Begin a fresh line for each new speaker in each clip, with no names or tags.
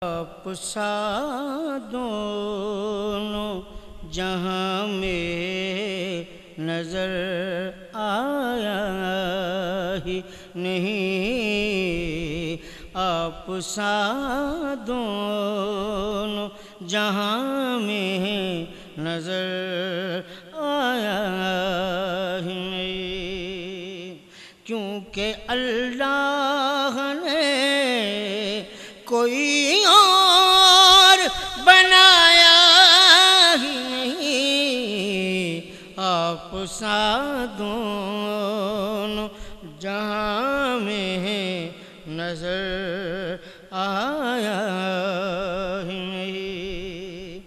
آپ سا دونوں جہاں میں نظر آیا ہی نہیں، آپ سا دونوں جہاں میں نظر آیا ہی نہیں، کیونکہ اللہ نے کوئی اور بنایا ہی نہیں، آپ سا دونوں جہاں میں نظر آیا ہی نہیں۔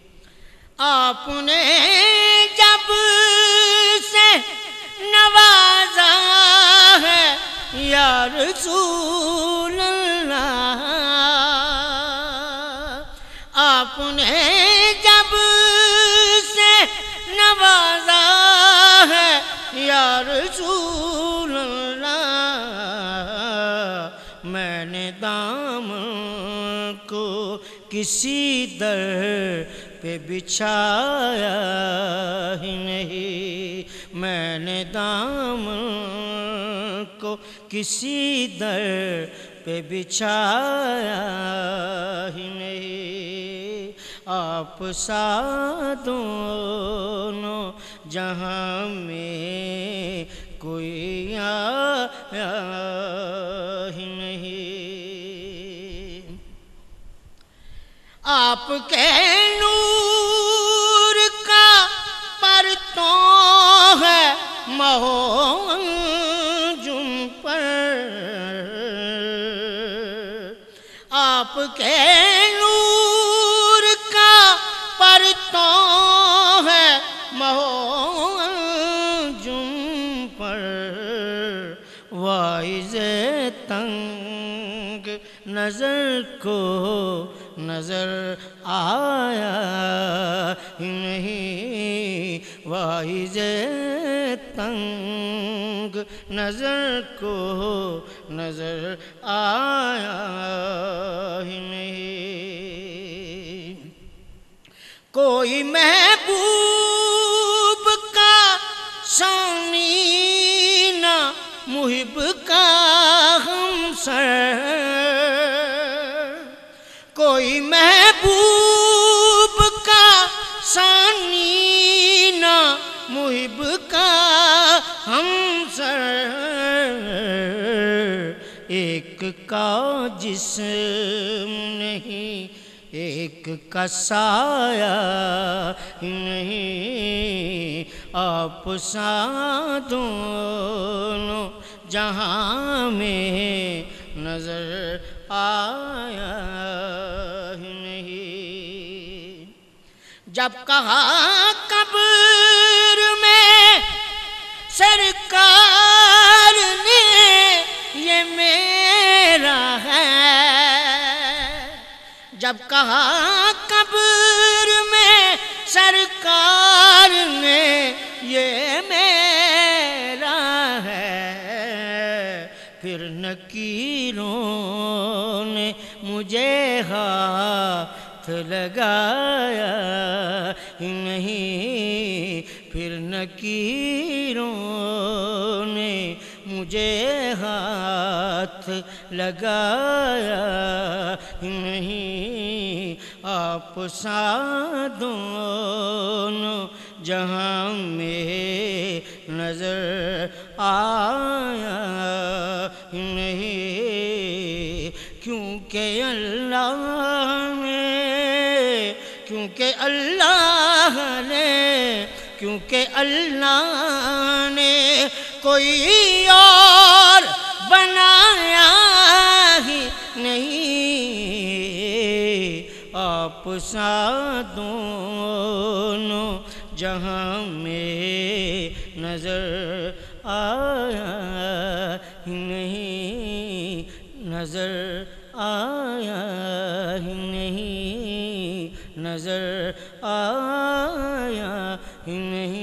آپ نے جب سے نوازا ہے یا رسول اللہ، آپ نے جب سے نوازا ہے یا رسول اللہ، میں نے دامن کو کسی در پہ بچھایا ہی نہیں، میں نے دامن کو کسی در پہ بچھایا ہی نہیں، آپ سا دونوں جہاں میں کوئی آیا ہی نہیں۔ آپ کے نور کا پرتوں ہے مہ و انجم پر، آپ کے نور کا پرتوں ہے مہ و انجم پر، واعظ تنگ نظر کو نظر آیا ہی نہیں، واعظ تنگ نظر کو نظر آیا ہی نہیں۔ کوئی محبوب کا ثانی نہ محب کا ہمسر، کوئی محبوب کا ثانی نہ محب کا ہمسر، ایک کا جسم نہیں ایک کا سایہ نہیں، آپ سا دونوں جہاں میں نظر آیا ہی نہیں۔ جب کہا قبر میں سرکار نے یہ میرا ہے، جب کہا قبر میں سرکار نے یہ میرا ہے، پھر نکیروں نے مجھے ہاتھ لگایا ہی نہیں، پھر نکیروں نے مجھے ہاتھ لگایا ہی نہیں، آپ سا دونوں جہاں میں نظر آیا ہی نہیں، کیونکہ اللہ نے کوئی اور بنایا ہی نہیں، آپ سا دونوں جہاں میں نظر آیا ہی نہیں، نظر آیا ہی نہیں، نظر آیا ہی نہیں۔